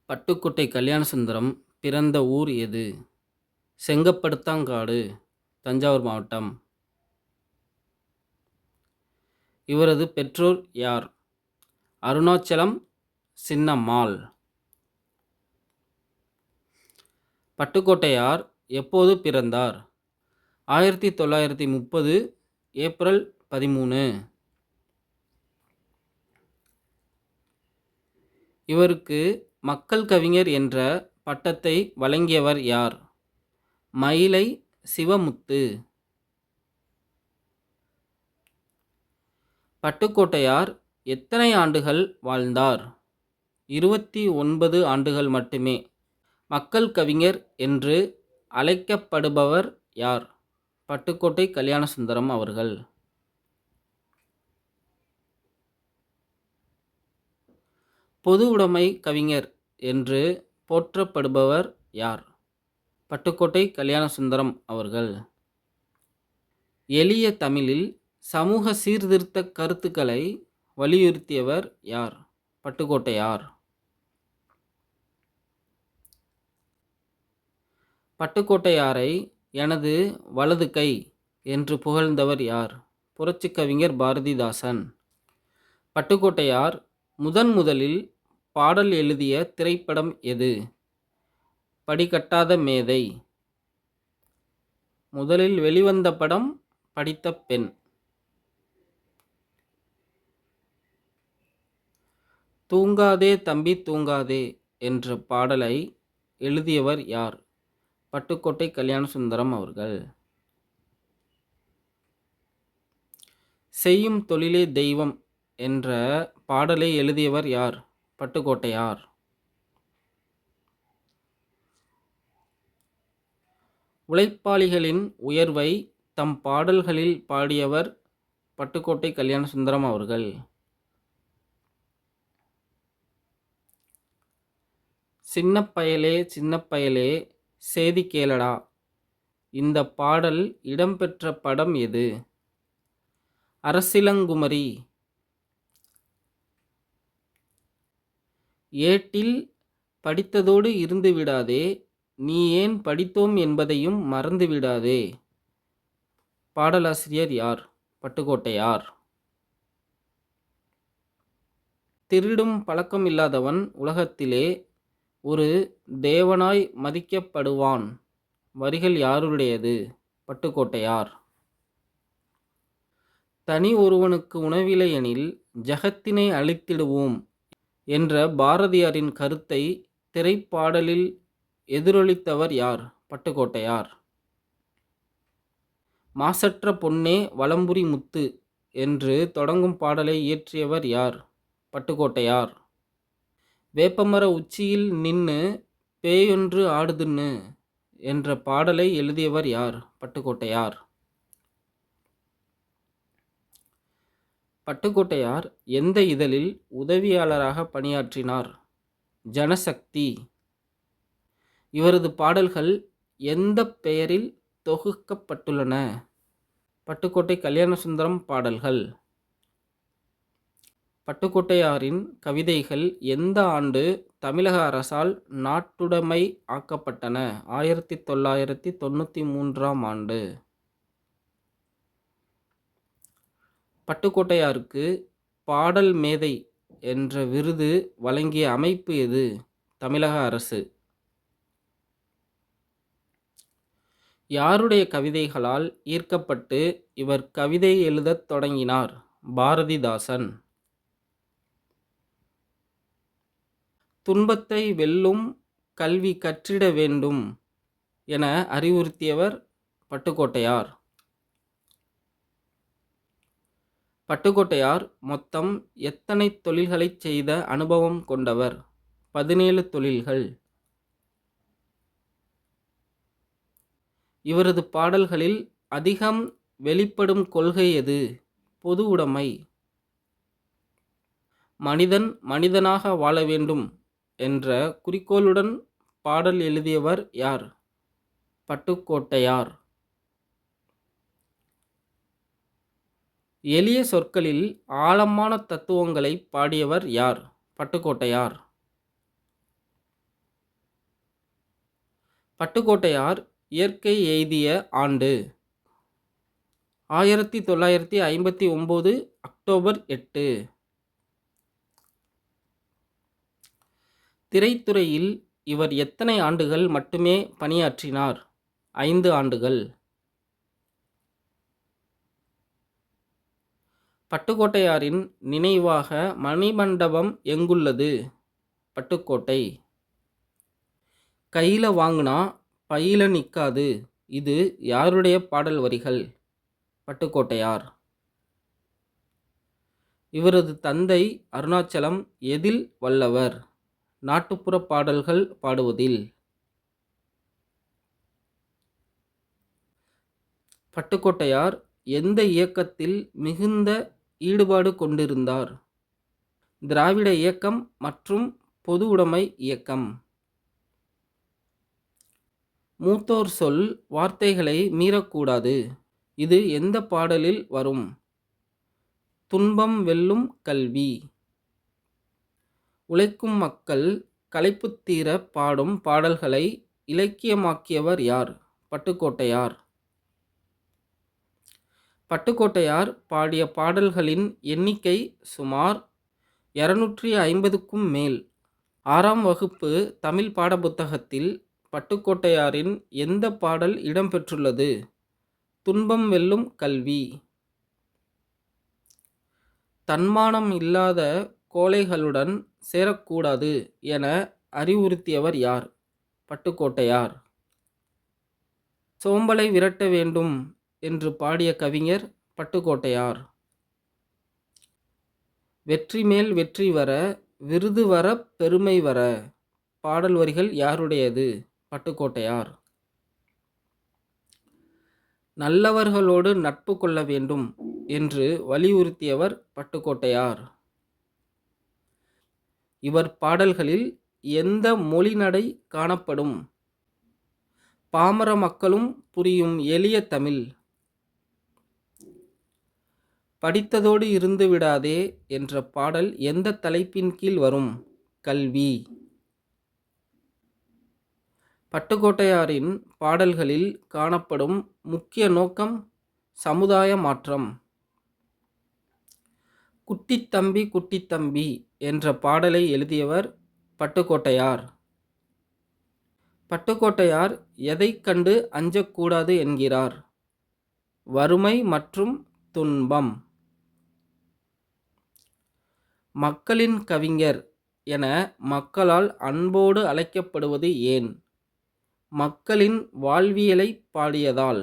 பட்டுக்கோட்டை கல்யாணசுந்தரம் பிறந்த ஊர் எது? செங்கப்படுத்தாங்காடு, தஞ்சாவூர் மாவட்டம். இவரது பெற்றோர் யார்? அருணாச்சலம் சின்னம்மாள். பட்டுக்கோட்டையார் எப்போது பிறந்தார்? 1930 ஏப்ரல் 13. இவருக்கு மக்கள் கவிஞர் என்ற பட்டத்தை வழங்கியவர் யார்? மயிலை சிவமுத்து. பட்டுக்கோட்டையார் எத்தனை ஆண்டுகள் வாழ்ந்தார்? 29 ஆண்டுகள் மட்டுமே. மக்கள் கவிஞர் என்று அழைக்கப்படுபவர் யார்? பட்டுக்கோட்டை கல்யாணசுந்தரம் அவர்கள். பொது உடைமை கவிஞர் என்று போற்றப்படுபவர் யார்? பட்டுக்கோட்டை கல்யாணசுந்தரம் அவர்கள். எளிய தமிழில் சமூக சீர்திருத்த கருத்துக்களை வலியுறுத்தியவர் யார்? பட்டுக்கோட்டையார். பட்டுக்கோட்டையாரை எனது வலது கை என்று புகழ்ந்தவர் யார்? புரட்சி கவிஞர் பாரதிதாசன். பட்டுக்கோட்டையார் முதலில் பாடல் எழுதிய திரைப்படம் எது? படிக்கட்டாத மேதை. முதலில் வெளிவந்த படம் படித்த பெண். தூங்காதே தம்பி தூங்காதே என்ற பாடலை எழுதியவர் யார்? பட்டுக்கோட்டை கல்யாணசுந்தரம் அவர்கள். செய்யும் தொழிலே தெய்வம் என்ற பாடலை எழுதியவர் யார்? பட்டுக்கோட்டையார். உழைப்பாளிகளின் உயர்வை தம் பாடல்களில் பாடியவர் பட்டுக்கோட்டை கல்யாணசுந்தரம் அவர்கள். சின்னப்பயலே சின்னப்பயலே சேதி கேளடா இந்த பாடல் இடம்பெற்ற படம் எது? அரசிலங்குமரி. ஏட்டில் படித்ததோடு இருந்து விடாதே, நீ ஏன் படித்தோம் என்பதையும் மறந்து விடாதே. பாடலாசிரியர் யார்? பட்டுக்கோட்டையார். திருடும் பழக்கம் இல்லாதவன் உலகத்திலே ஒரு தேவனாய் மதிக்கப்படுவான். வரிகள் யாருடையது? பட்டுக்கோட்டையார். தனி ஒருவனுக்கு உணவில்லை எனில் ஜகத்தினை அழித்திடுவோம் என்ற பாரதியாரின் கருத்தை திரைப்பாடலில் எதிரொலித்தவர் யார்? பட்டுக்கோட்டையார். மாசற்ற பொன்னே வலம்புரி முத்து என்று தொடங்கும் பாடலை இயற்றியவர் யார்? பட்டுக்கோட்டையார். வேப்பமர உச்சியில் நின்னு பேயொன்று ஆடுதுன்னு என்ற பாடலை எழுதியவர் யார்? பட்டுக்கோட்டையார். பட்டுக்கோட்டையார் எந்த இதழில் உதவியாளராக பணியாற்றினார்? ஜனசக்தி. இவரது பாடல்கள் எந்த பெயரில் தொகுக்கப்பட்டுள்ளன? பட்டுக்கோட்டை கல்யாணசுந்தரம் பாடல்கள். பட்டுக்கோட்டையாரின் கவிதைகள் எந்த ஆண்டு தமிழக அரசால் நாட்டுடைமை ஆக்கப்பட்டன? 1993 ஆண்டு. பட்டுக்கோட்டையாருக்கு பாடல் மேதை என்ற விருது வழங்கிய அமைப்பு எது? தமிழக அரசு. யாருடைய கவிதைகளால் ஈர்க்கப்பட்டு இவர் கவிதை எழுதத் தொடங்கினார்? பாரதிதாசன். துன்பத்தை வெல்லும் கல்வி கற்றிட வேண்டும் என அறிவுறுத்தியவர் பட்டுக்கோட்டையார். பட்டுக்கோட்டையார் மொத்தம் எத்தனை தொழில்களைச் செய்த அனுபவம் கொண்டவர்? 17 தொழில்கள். இவரது பாடல்களில் அதிகம் வெளிப்படும் கொள்கை எது? பொது உடைமை. மனிதன் மனிதனாக வாழ வேண்டும் என்ற குறிக்கோளுடன் பாடல் எழுதியவர் யார்? பட்டுக்கோட்டையார். எளிய சொற்களில் ஆழமான தத்துவங்களை பாடியவர் யார்? பட்டுக்கோட்டையார். பட்டுக்கோட்டையார் இயற்கை எய்திய ஆண்டு 1959 அக்டோபர் 8. திரைத்துறையில் இவர் எத்தனை ஆண்டுகள் மட்டுமே பணியாற்றினார்? 5 ஆண்டுகள். பட்டுக்கோட்டையாரின் நினைவாக மணிமண்டபம் எங்குள்ளது? பட்டுக்கோட்டை. கையில வாங்குனா பையில நிற்காது, இது யாருடைய பாடல் வரிகள்? பட்டுக்கோட்டையார். இவரது தந்தை அருணாச்சலம் எதில் வல்லவர்? நாட்டுப்புற பாடல்கள் பாடுவதில். பட்டுக்கோட்டையார் எந்த இயக்கத்தில் மிகுந்த ஈடுபாடு கொண்டிருந்தார்? திராவிட இயக்கம் மற்றும் பொதுவுடைமை இயக்கம். மூத்தோர் சொல் வார்த்தைகளை மீறக்கூடாது, இது எந்த பாடலில் வரும்? துன்பம் வெல்லும் கல்வி. உழைக்கும் மக்கள் களைப்பு தீர பாடும் பாடல்களை இலக்கியமாக்கியவர் யார்? பட்டுக்கோட்டையார். பட்டுக்கோட்டையார் பாடிய பாடல்களின் எண்ணிக்கை சுமார் 250க்கும் மேல். 6ஆம் வகுப்பு தமிழ் பாடப்புத்தகத்தில் பட்டுக்கோட்டையாரின் எந்த பாடல் இடம்பெற்றுள்ளது? துன்பம் வெல்லும் கல்வி. தன்மானம் இல்லாத கோழைகளுடன் சேரக்கூடாது என அறிவுறுத்தியவர் யார்? பட்டுக்கோட்டையார். சோம்பலை விரட்ட வேண்டும் என்று பாடிய கவிஞர் பட்டுக்கோட்டையார். வெற்றி மேல் வெற்றி வர, விருது வர, பெருமை வர பாடல் வரிகள் யாருடையது? பட்டுக்கோட்டையார். நல்லவர்களோடு நட்பு கொள்ள வேண்டும் என்று வலியுறுத்தியவர் பட்டுக்கோட்டையார். இவர் பாடல்களில் எந்த மொழிநடை காணப்படும்? பாமர மக்களும் புரியும் எளிய தமிழ். படித்ததோடு இருந்து விடாதே என்ற பாடல் எந்த தலைப்பின் கீழ் வரும்? கல்வி. பட்டுக்கோட்டையாரின் பாடல்களில் காணப்படும் முக்கிய நோக்கம் சமுதாய மாற்றம். குட்டித்தம்பி குட்டித்தம்பி என்ற பாடலை எழுதியவர் பட்டுக்கோட்டையார். பட்டுக்கோட்டையார் எதைக் கண்டு அஞ்சக்கூடாது என்கிறார்? வறுமை மற்றும் துன்பம். மக்களின் கவிஞர் என மக்களால் அன்போடு அழைக்கப்படுவது ஏன்? மக்களின் வாழ்வியலை பாடியதால்.